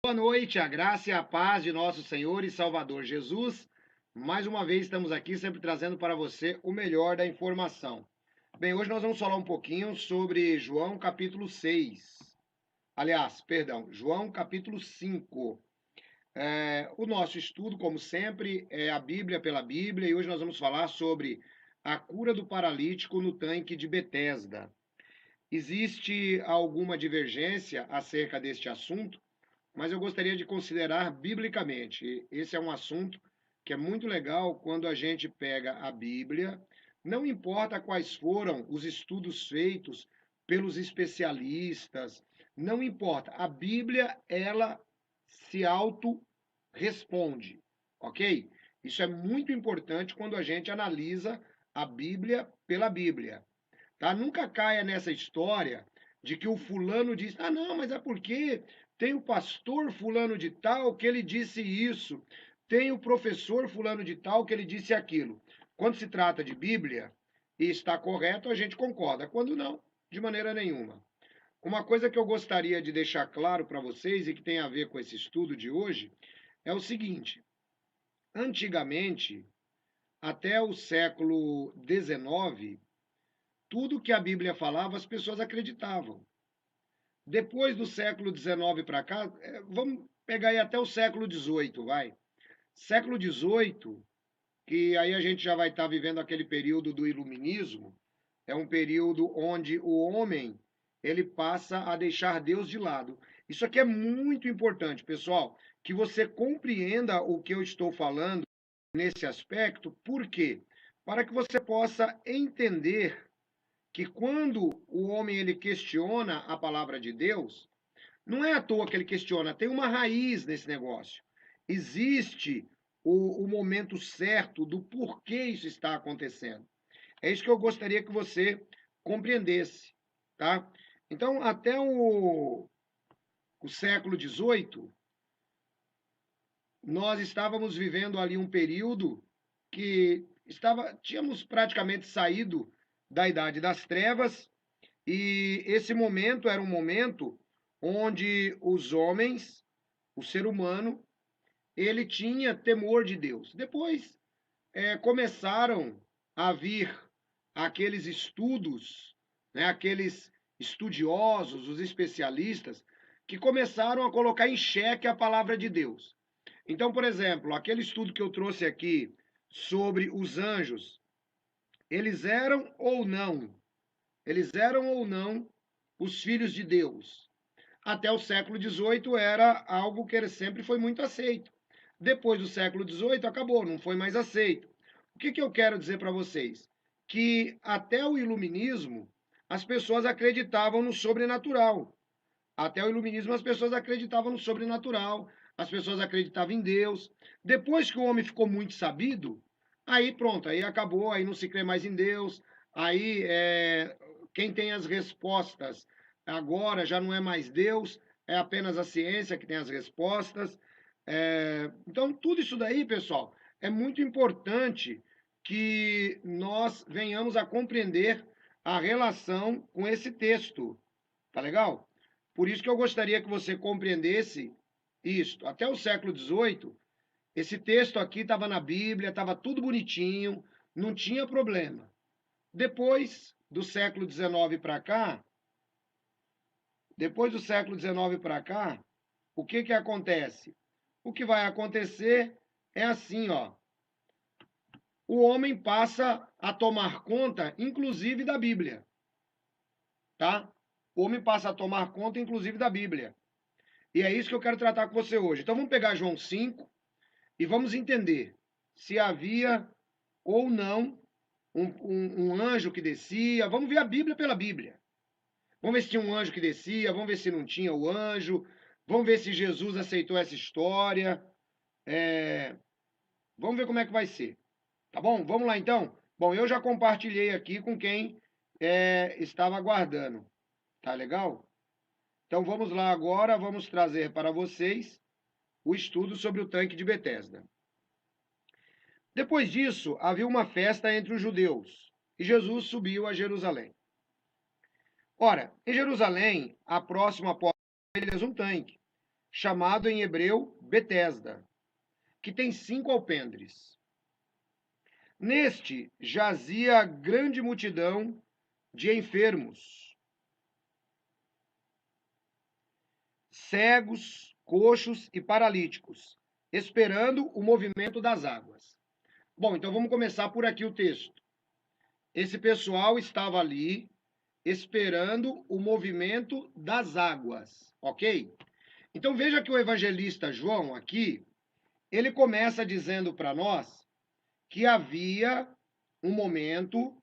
Boa noite, a graça e a paz de nosso Senhor e Salvador Jesus. Mais uma vez estamos aqui sempre trazendo para você o melhor da informação. Bem, hoje nós vamos falar um pouquinho sobre João capítulo 6. Aliás, perdão, João capítulo 5. O nosso estudo, como sempre, é a Bíblia pela Bíblia e hoje nós vamos falar sobre a cura do paralítico no tanque de Betesda. Existe alguma divergência acerca deste assunto? Mas eu gostaria de considerar biblicamente. Esse é um assunto que é muito legal quando a gente pega a Bíblia, não importa quais foram os estudos feitos pelos especialistas, não importa. A Bíblia, ela se auto-responde, ok? Isso é muito importante quando a gente analisa a Bíblia pela Bíblia. Tá? Nunca caia nessa história de que o fulano diz, ah, não, mas é porque tem o pastor fulano de tal que ele disse isso, tem o professor fulano de tal que ele disse aquilo. Quando se trata de Bíblia e está correto, a gente concorda. Quando não, de maneira nenhuma. Uma coisa que eu gostaria de deixar claro para vocês e que tem a ver com esse estudo de hoje é o seguinte: antigamente, até o século XIX, tudo que a Bíblia falava, as pessoas acreditavam. Depois do século XIX para cá, vamos pegar aí até o século XVIII, vai. Século XVIII, que aí a gente já vai estar vivendo aquele período do iluminismo, é um período onde o homem ele passa a deixar Deus de lado. Isso aqui é muito importante, pessoal, que você compreenda o que eu estou falando nesse aspecto, por quê? Para que você possa entender que quando o homem ele questiona a palavra de Deus, não é à toa que ele questiona, tem uma raiz nesse negócio. Existe o momento certo do porquê isso está acontecendo. É isso que eu gostaria que você compreendesse, tá? Então, até o século XVIII, nós estávamos vivendo ali um período que tínhamos praticamente saído da Idade das Trevas. E esse momento era um momento onde os homens, o ser humano, ele tinha temor de Deus. Depois começaram a vir aqueles estudos, né, aqueles estudiosos, os especialistas, que começaram a colocar em xeque a palavra de Deus. Então, por exemplo, aquele estudo que eu trouxe aqui sobre os anjos, eles eram ou não eles eram ou não os filhos de Deus. Até o século XVIII era algo que sempre foi muito aceito. Depois do século XVIII acabou, não foi mais aceito. O que eu quero dizer para vocês? Que até o iluminismo as pessoas acreditavam no sobrenatural. Até o iluminismo as pessoas acreditavam no sobrenatural, as pessoas acreditavam em Deus. Depois que o homem ficou muito sabido, aí pronto, aí acabou, aí não se crê mais em Deus, aí quem tem as respostas agora já não é mais Deus, é apenas a ciência que tem as respostas. Então, tudo isso daí, pessoal, é muito importante que nós venhamos a compreender a relação com esse texto. Tá legal? Por isso que eu gostaria que você compreendesse isto. Até o século XVIII, esse texto aqui estava na Bíblia, estava tudo bonitinho, não tinha problema. Depois do século XIX para cá, o que acontece? O que vai acontecer é assim, ó. O homem passa a tomar conta, inclusive da Bíblia, tá? O homem passa a tomar conta, inclusive da Bíblia. E é isso que eu quero tratar com você hoje. Então vamos pegar João 5 e vamos entender se havia ou não um anjo que descia. Vamos ver a Bíblia pela Bíblia. Vamos ver se tinha um anjo que descia, vamos ver se não tinha o anjo, vamos ver se Jesus aceitou essa história. Vamos ver como é que vai ser. Tá bom? Vamos lá então? Bom, eu já compartilhei aqui com quem estava aguardando. Tá legal? Então vamos lá agora, vamos trazer para vocês o estudo sobre o tanque de Betesda. Depois disso, havia uma festa entre os judeus, e Jesus subiu a Jerusalém. Ora, em Jerusalém, há próximo à porta das ovelhas um tanque, chamado em hebreu Betesda, que tem 5 alpendres. Neste jazia grande multidão de enfermos, cegos, coxos e paralíticos, esperando o movimento das águas. Bom, então vamos começar por aqui o texto. Esse pessoal estava ali esperando o movimento das águas, ok? Então veja que o evangelista João aqui, ele começa dizendo para nós que havia um momento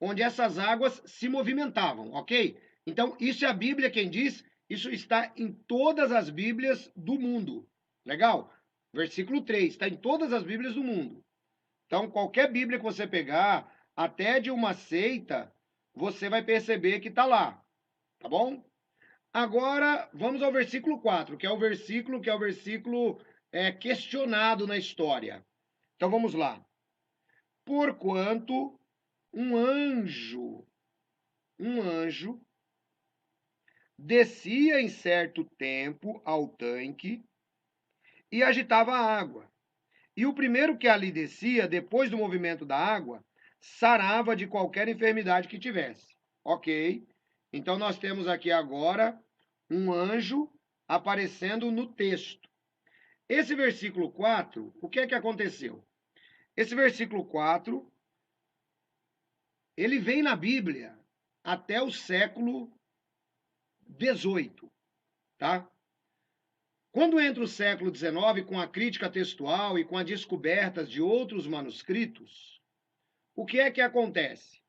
onde essas águas se movimentavam, ok? Então isso é a Bíblia quem diz, isso está em todas as Bíblias do mundo. Legal? Versículo 3, está em todas as Bíblias do mundo. Então qualquer Bíblia que você pegar, até de uma seita, você vai perceber que está lá, tá bom? Agora, vamos ao versículo 4, que é o versículo questionado na história. Então vamos lá. Porquanto um anjo descia em certo tempo ao tanque e agitava a água. E o primeiro que ali descia, depois do movimento da água, sarava de qualquer enfermidade que tivesse. Ok? Então nós temos aqui agora um anjo aparecendo no texto. Esse versículo 4, o que é que aconteceu? Esse versículo 4, ele vem na Bíblia até o século 18, tá? Quando entra o século 19, com a crítica textual e com as descobertas de outros manuscritos, o que é que acontece?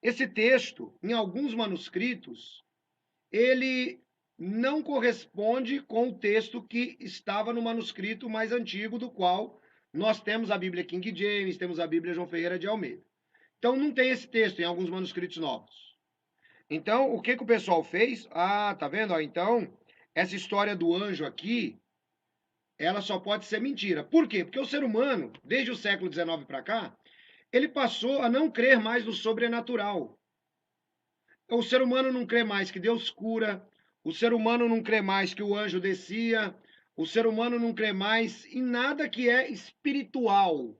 Esse texto, em alguns manuscritos, ele não corresponde com o texto que estava no manuscrito mais antigo, do qual nós temos a Bíblia King James, temos a Bíblia João Ferreira de Almeida. Então não tem esse texto em alguns manuscritos novos. Então, o que que o pessoal fez? Ah, tá vendo? Ó, então, essa história do anjo aqui, ela só pode ser mentira. Por quê? Porque o ser humano, desde o século XIX para cá, ele passou a não crer mais no sobrenatural. O ser humano não crê mais que Deus cura, o ser humano não crê mais que o anjo descia, o ser humano não crê mais em nada que é espiritual.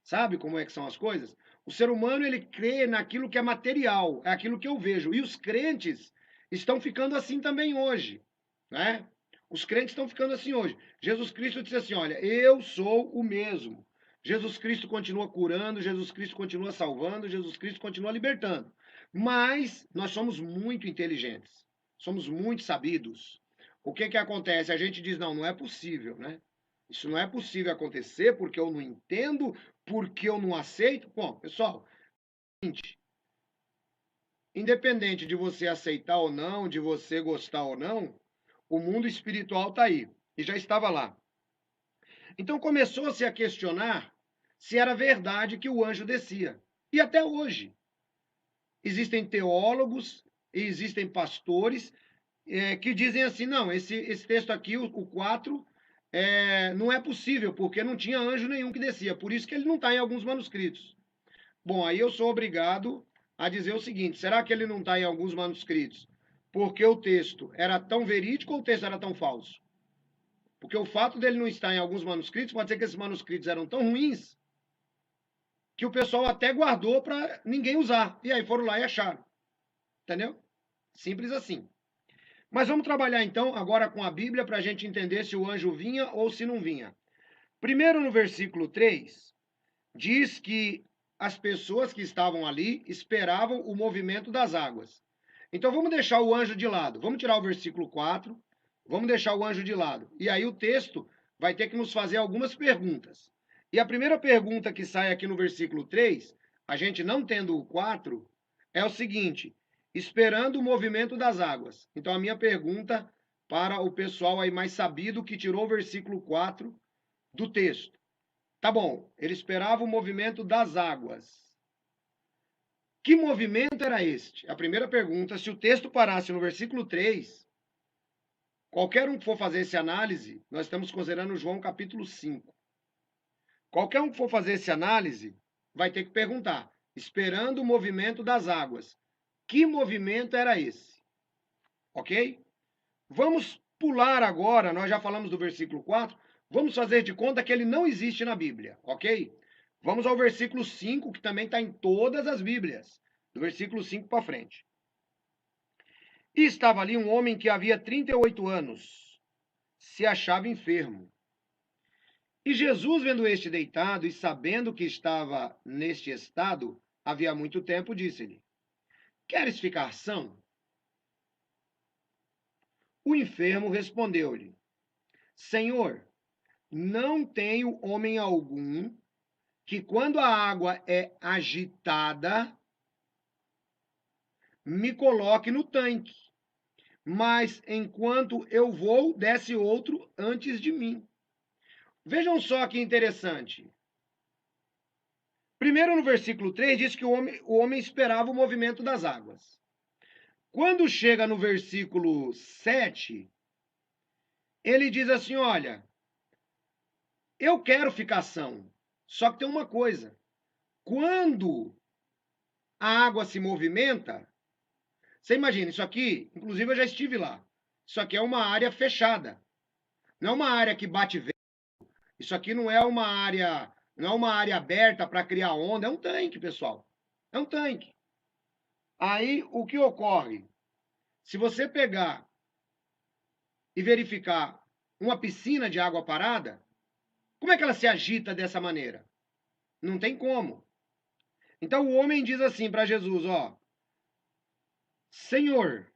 Sabe como é que são as coisas? O ser humano, ele crê naquilo que é material, é aquilo que eu vejo. E os crentes estão ficando assim também hoje, né? Os crentes estão ficando assim hoje. Jesus Cristo disse assim, olha, eu sou o mesmo. Jesus Cristo continua curando, Jesus Cristo continua salvando, Jesus Cristo continua libertando. Mas nós somos muito inteligentes, somos muito sabidos. O que que acontece? A gente diz, não, não é possível, né? Isso não é possível acontecer porque eu não entendo, porque eu não aceito. Bom, pessoal, independente de você aceitar ou não, de você gostar ou não, o mundo espiritual está aí e já estava lá. Então começou-se a questionar se era verdade que o anjo descia. E até hoje existem teólogos e existem pastores que dizem assim, não, esse texto aqui, o 4, não é possível, porque não tinha anjo nenhum que descia, por isso que ele não está em alguns manuscritos. Bom, aí eu sou obrigado a dizer o seguinte, será que ele não está em alguns manuscritos porque o texto era tão verídico ou o texto era tão falso? Porque o fato dele não estar em alguns manuscritos, pode ser que esses manuscritos eram tão ruins que o pessoal até guardou para ninguém usar. E aí foram lá e acharam. Entendeu? Simples assim. Mas vamos trabalhar então agora com a Bíblia para a gente entender se o anjo vinha ou se não vinha. Primeiro, no versículo 3, diz que as pessoas que estavam ali esperavam o movimento das águas. Então vamos deixar o anjo de lado. Vamos tirar o versículo 4, vamos deixar o anjo de lado. E aí o texto vai ter que nos fazer algumas perguntas. E a primeira pergunta que sai aqui no versículo 3, a gente não tendo o 4, é o seguinte: esperando o movimento das águas. Então a minha pergunta para o pessoal aí mais sabido que tirou o versículo 4 do texto. Tá bom, ele esperava o movimento das águas. Que movimento era este? A primeira pergunta, se o texto parasse no versículo 3, qualquer um que for fazer essa análise, nós estamos considerando João capítulo 5. Qualquer um que for fazer essa análise vai ter que perguntar, esperando o movimento das águas. Que movimento era esse? Ok? Vamos pular agora, nós já falamos do versículo 4, vamos fazer de conta que ele não existe na Bíblia, ok? Vamos ao versículo 5, que também está em todas as Bíblias, do versículo 5 para frente. E estava ali um homem que havia 38 anos, se achava enfermo. E Jesus, vendo este deitado e sabendo que estava neste estado havia muito tempo, disse-lhe: Queres ficar são? O enfermo respondeu-lhe: Senhor, não tenho homem algum que, quando a água é agitada, me coloque no tanque, mas enquanto eu vou, desce outro antes de mim. Vejam só que interessante. Primeiro, no versículo 3, diz que o homem esperava o movimento das águas. Quando chega no versículo 7, ele diz assim: Olha, eu quero ficar são, só que tem uma coisa. Quando a água se movimenta, você imagina, isso aqui, inclusive eu já estive lá. Isso aqui é uma área fechada. Não é uma área que bate vento. Isso aqui não é uma área aberta para criar onda, é um tanque, pessoal. É um tanque. Aí o que ocorre? Se você pegar e verificar uma piscina de água parada, como é que ela se agita dessa maneira? Não tem como. Então o homem diz assim para Jesus, ó: Senhor,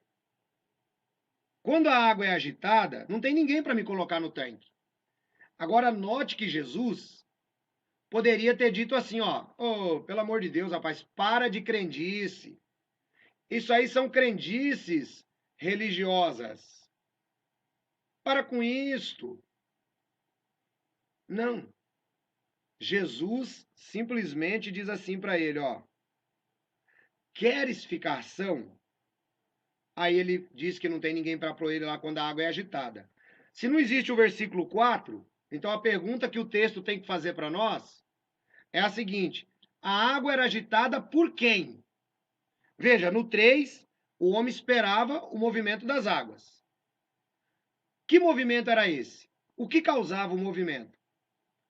quando a água é agitada, não tem ninguém para me colocar no tanque. Agora note que Jesus poderia ter dito assim, ó: "Oh, pelo amor de Deus, rapaz, para de crendice. Isso aí são crendices religiosas. Para com isto." Não. Jesus simplesmente diz assim para ele, ó: "Queres ficar são?" Aí ele diz que não tem ninguém para pôr ele lá quando a água é agitada. Se não existe o versículo 4, então a pergunta que o texto tem que fazer para nós é a seguinte: a água era agitada por quem? Veja, no 3, o homem esperava o movimento das águas. Que movimento era esse? O que causava o movimento?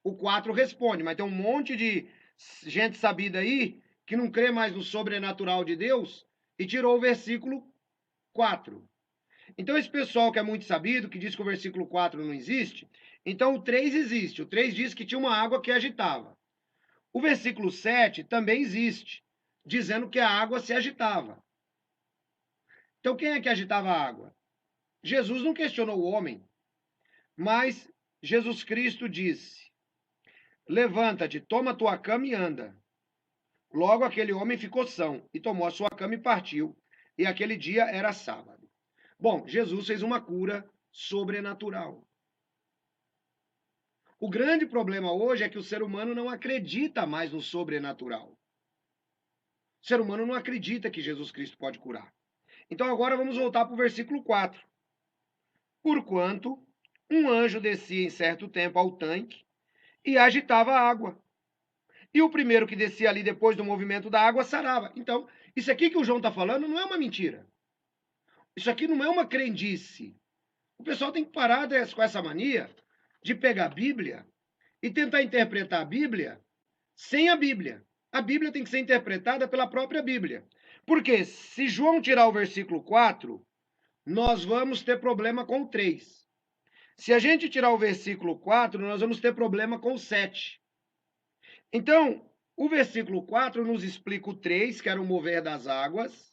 O 4 responde, mas tem um monte de gente sabida aí que não crê mais no sobrenatural de Deus e tirou o versículo 4. Então, esse pessoal que é muito sabido, que diz que o versículo 4 não existe, então o 3 existe. O 3 diz que tinha uma água que agitava. O versículo 7 também existe, dizendo que a água se agitava. Então, quem é que agitava a água? Jesus não questionou o homem, mas Jesus Cristo disse: Levanta-te, toma tua cama e anda. Logo aquele homem ficou são e tomou a sua cama e partiu. E aquele dia era sábado. Bom, Jesus fez uma cura sobrenatural. O grande problema hoje é que o ser humano não acredita mais no sobrenatural. O ser humano não acredita que Jesus Cristo pode curar. Então agora vamos voltar para o versículo 4. Porquanto um anjo descia em certo tempo ao tanque e agitava a água. E o primeiro que descia ali depois do movimento da água sarava. Então, isso aqui que o João está falando não é uma mentira. Isso aqui não é uma crendice. O pessoal tem que parar com essa mania de pegar a Bíblia e tentar interpretar a Bíblia sem a Bíblia. A Bíblia tem que ser interpretada pela própria Bíblia. Porque se João tirar o versículo 4, nós vamos ter problema com o 3. Se a gente tirar o versículo 4, nós vamos ter problema com o 7. Então, o versículo 4 nos explica o 3, que era o mover das águas,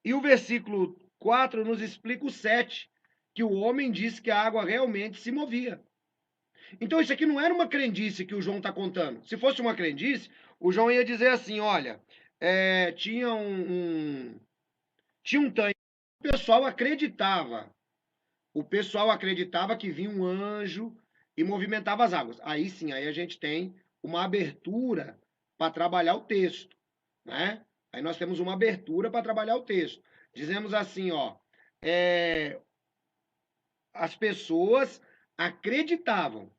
e o versículo 4 nos explica o 7, que o homem disse que a água realmente se movia. Então, isso aqui não era uma crendice que o João está contando. Se fosse uma crendice, o João ia dizer assim: olha, tinha um tanque. O pessoal acreditava. O pessoal acreditava que vinha um anjo e movimentava as águas. Aí sim, aí a gente tem uma abertura para trabalhar o texto, né? Aí nós temos uma abertura para trabalhar o texto. Dizemos assim, ó, as pessoas acreditavam.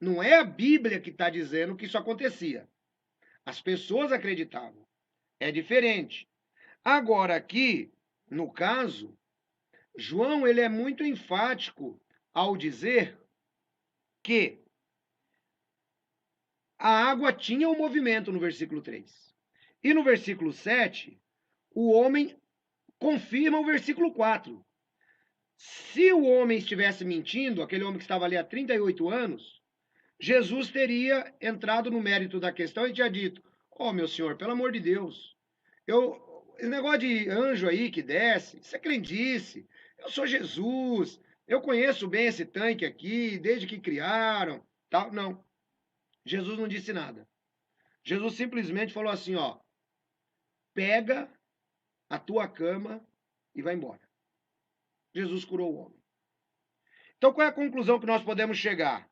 Não é a Bíblia que está dizendo que isso acontecia. As pessoas acreditavam. É diferente. Agora aqui, no caso, João, ele é muito enfático ao dizer que a água tinha um movimento no versículo 3. E no versículo 7, o homem confirma o versículo 4. Se o homem estivesse mentindo, aquele homem que estava ali há 38 anos, Jesus teria entrado no mérito da questão e tinha dito: "Ó, meu senhor, pelo amor de Deus, esse negócio de anjo aí que desce, isso é crendice. Eu sou Jesus, eu conheço bem esse tanque aqui, desde que criaram, tal". Não, Jesus não disse nada. Jesus simplesmente falou assim, ó: "Pega a tua cama e vai embora". Jesus curou o homem. Então, qual é a conclusão que nós podemos chegar?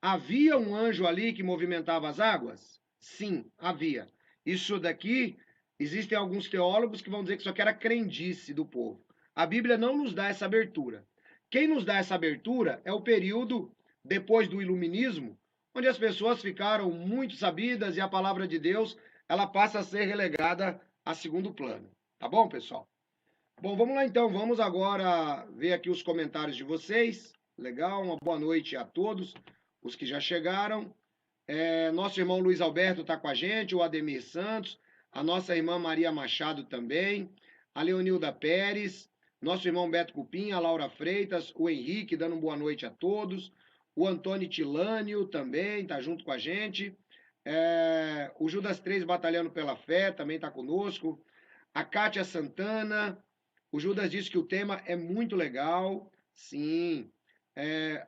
Havia um anjo ali que movimentava as águas? Sim, havia. Isso daqui, existem alguns teólogos que vão dizer que isso aqui era crendice do povo. A Bíblia não nos dá essa abertura. Quem nos dá essa abertura é o período depois do iluminismo, onde as pessoas ficaram muito sabidas e a palavra de Deus, ela passa a ser relegada a segundo plano. Tá bom, pessoal? Bom, vamos lá então. Vamos agora ver aqui os comentários de vocês. Legal, uma boa noite a todos os que já chegaram. Nosso irmão Luiz Alberto está com a gente, o Ademir Santos, a nossa irmã Maria Machado também, a Leonilda Pérez, nosso irmão Beto Cupim, a Laura Freitas, o Henrique dando uma boa noite a todos, o Antônio Tilânio também está junto com a gente, o Judas 3 Batalhando pela Fé também está conosco, a Kátia Santana, o Judas disse que o tema é muito legal, sim.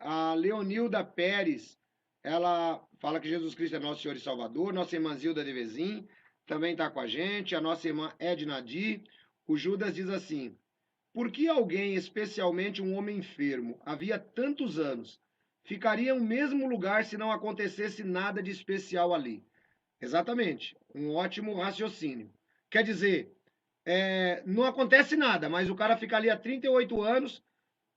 A Leonilda Pérez, ela fala que Jesus Cristo é nosso Senhor e Salvador. Nossa irmã Zilda de Vezin também está com a gente. A nossa irmã Edna Di. O Judas diz assim: por que alguém, especialmente um homem enfermo, havia tantos anos, ficaria no mesmo lugar se não acontecesse nada de especial ali? Exatamente. Um ótimo raciocínio. Quer dizer, não acontece nada, mas o cara fica ali há 38 anos,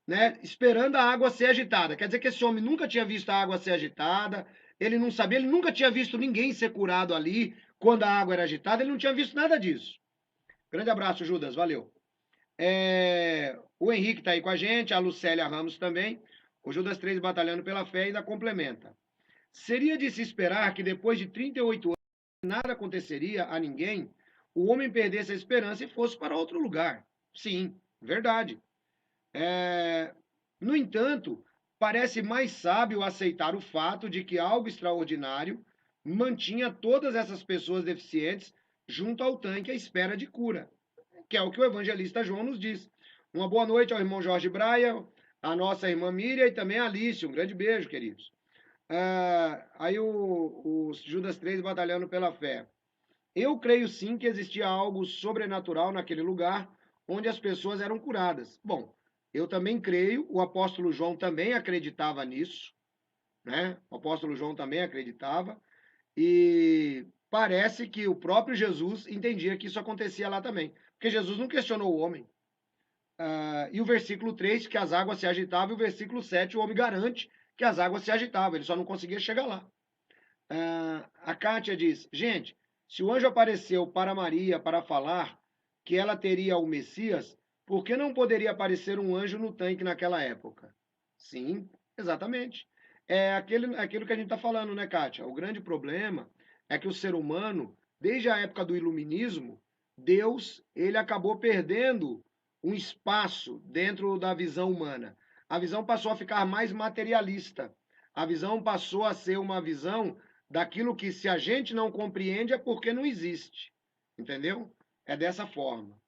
né, esperando a água ser agitada. Quer dizer que esse homem nunca tinha visto a água ser agitada, ele não sabia, ele nunca tinha visto ninguém ser curado ali quando a água era agitada, ele não tinha visto nada disso. Grande abraço, Judas, valeu. O Henrique está aí com a gente, a Lucélia Ramos também. O Judas 3 Batalhando pela Fé ainda complementa. Seria de se esperar que depois de 38 anos nada aconteceria a ninguém, o homem perdesse a esperança e fosse para outro lugar. Sim, verdade. No entanto, parece mais sábio aceitar o fato de que algo extraordinário mantinha todas essas pessoas deficientes junto ao tanque à espera de cura, que é o que o evangelista João nos diz. Uma boa noite ao irmão Jorge Braia, à nossa irmã Miriam e também a Alice. Um grande beijo, queridos. Aí o Judas 3 Batalhando pela Fé. Eu creio sim que existia algo sobrenatural naquele lugar onde as pessoas eram curadas. Bom, eu também creio, o apóstolo João também acreditava nisso, né? O apóstolo João também acreditava, e parece que o próprio Jesus entendia que isso acontecia lá também, porque Jesus não questionou o homem. E o versículo 3, que as águas se agitavam, e o versículo 7, o homem garante que as águas se agitavam, ele só não conseguia chegar lá. A Kátia diz: gente, se o anjo apareceu para Maria para falar que ela teria o Messias, por que não poderia aparecer um anjo no tanque naquela época? Sim, exatamente. É aquilo que a gente está falando, né, Kátia? O grande problema é que o ser humano, desde a época do iluminismo, Deus ele acabou perdendo um espaço dentro da visão humana. A visão passou a ficar mais materialista. A visão passou a ser uma visão daquilo que, se a gente não compreende, é porque não existe. Entendeu? É dessa forma.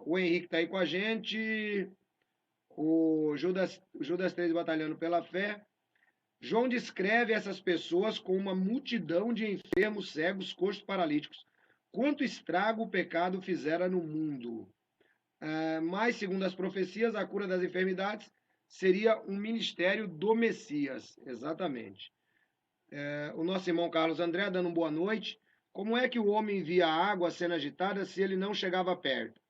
O Henrique está aí com a gente. O Judas 3 Batalhando pela Fé. João descreve essas pessoas com uma multidão de enfermos, cegos, coxos, paralíticos. Quanto estrago o pecado fizera no mundo. Mas, segundo as profecias, a cura das enfermidades seria um ministério do Messias. Exatamente. O nosso irmão Carlos André dando uma boa noite. Como é que o homem via a água sendo agitada se ele não chegava perto?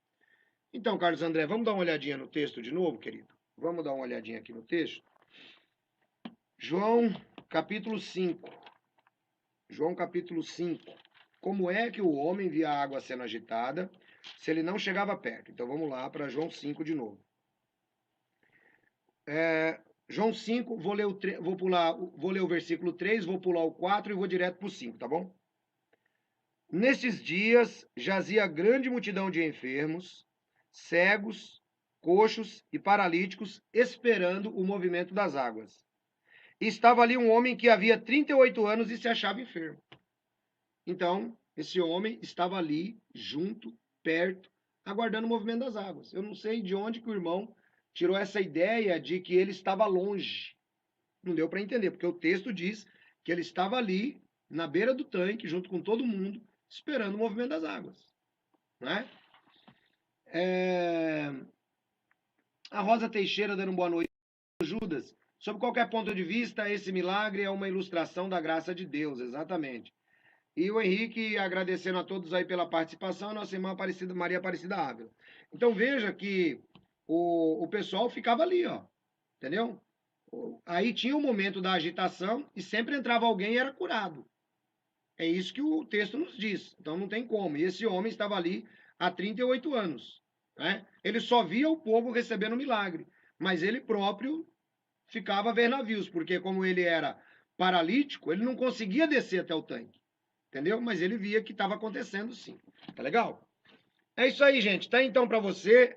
Então, Carlos André, vamos dar uma olhadinha no texto de novo, querido? Vamos dar uma olhadinha aqui no texto. João, capítulo 5. João, capítulo 5. Como é que o homem via a água sendo agitada? se ele não chegava perto. Então vamos lá para João 5 de novo. João 5, vou ler o versículo 3, vou pular o 4 e vou direto para o 5, tá bom? Nestes dias jazia grande multidão de enfermos, cegos, coxos e paralíticos, esperando o movimento das águas. E estava ali um homem que havia 38 anos e se achava enfermo. Então, esse homem estava ali, junto, perto, aguardando o movimento das águas. Eu não sei de onde que o irmão tirou essa ideia de que ele estava longe. Não deu para entender, porque o texto diz que ele estava ali, na beira do tanque, junto com todo mundo, esperando o movimento das águas. Né? A Rosa Teixeira dando boa noite. Judas, sob qualquer ponto de vista, esse milagre é uma ilustração da graça de Deus, exatamente. E o Henrique agradecendo a todos aí pela participação, nossa irmã Maria Aparecida Ávila. Então veja que o pessoal ficava ali, ó, entendeu? Aí tinha o momento da agitação e sempre entrava alguém e era curado. É isso que o texto nos diz. Então não tem como. E esse homem estava ali há 38 anos. Né? Ele só via o povo recebendo milagre, mas ele próprio ficava a ver navios, porque como ele era paralítico, ele não conseguia descer até o tanque. Entendeu? Mas ele via que estava acontecendo sim. Tá legal? É isso aí, gente. Tá então para você.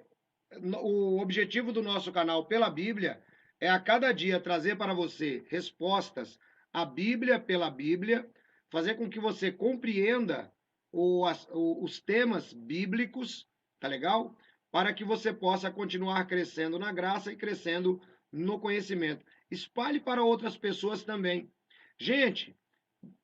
O objetivo do nosso canal Pela Bíblia é a cada dia trazer para você respostas à Bíblia pela Bíblia, fazer com que você compreenda os temas bíblicos, tá legal? Para que você possa continuar crescendo na graça e crescendo no conhecimento. Espalhe para outras pessoas também. Gente,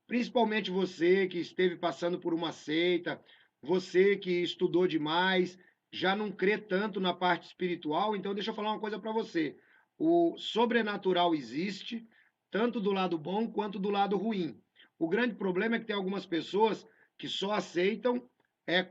principalmente você que esteve passando por uma seita, você que estudou demais, já não crê tanto na parte espiritual, então deixa eu falar uma coisa para você. O sobrenatural existe, tanto do lado bom quanto do lado ruim. O grande problema é que tem algumas pessoas que só aceitam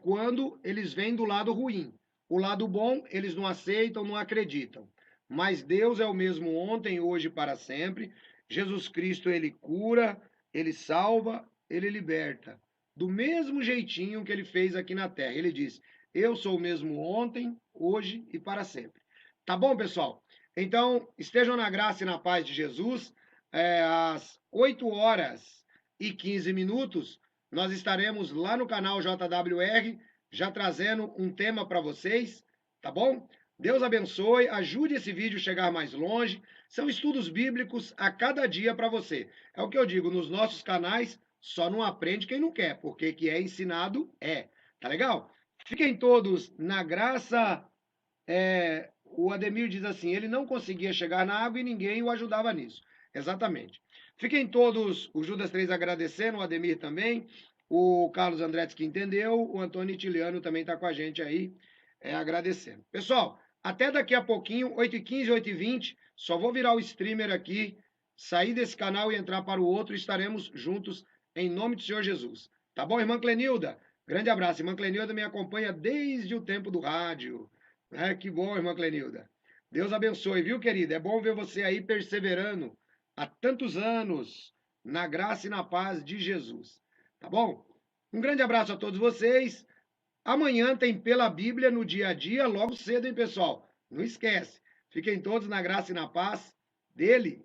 quando eles vêm do lado ruim. O lado bom, eles não aceitam, não acreditam. Mas Deus é o mesmo ontem, hoje e para sempre. Jesus Cristo, ele cura, ele salva, ele liberta. Do mesmo jeitinho que ele fez aqui na terra. Ele diz: eu sou o mesmo ontem, hoje e para sempre. Tá bom, pessoal? Então, estejam na graça e na paz de Jesus. Às 8h15, nós estaremos lá no canal JWR, já trazendo um tema para vocês, tá bom? Deus abençoe, ajude esse vídeo a chegar mais longe. São estudos bíblicos a cada dia para você. É o que eu digo, nos nossos canais, só não aprende quem não quer, porque que é ensinado é. Tá legal? Fiquem todos na graça. O Ademir diz assim, ele não conseguia chegar na água e ninguém o ajudava nisso. Exatamente. Fiquem todos, o Judas 3 agradecendo, o Ademir também, o Carlos Andretti que entendeu, o Antônio Itiliano também está com a gente aí, agradecendo. Pessoal, até daqui a pouquinho, 8h15, 8h20, só vou virar o streamer aqui, sair desse canal e entrar para o outro, estaremos juntos em nome do Senhor Jesus. Tá bom, irmã Clenilda? Grande abraço. Irmã Clenilda me acompanha desde o tempo do rádio. Que bom, irmã Clenilda. Deus abençoe, viu, querida? É bom ver você aí perseverando há tantos anos na graça e na paz de Jesus. Tá bom? Um grande abraço a todos vocês. Amanhã tem Pela Bíblia no dia a dia, logo cedo, hein, pessoal? Não esquece. Fiquem todos na graça e na paz dele.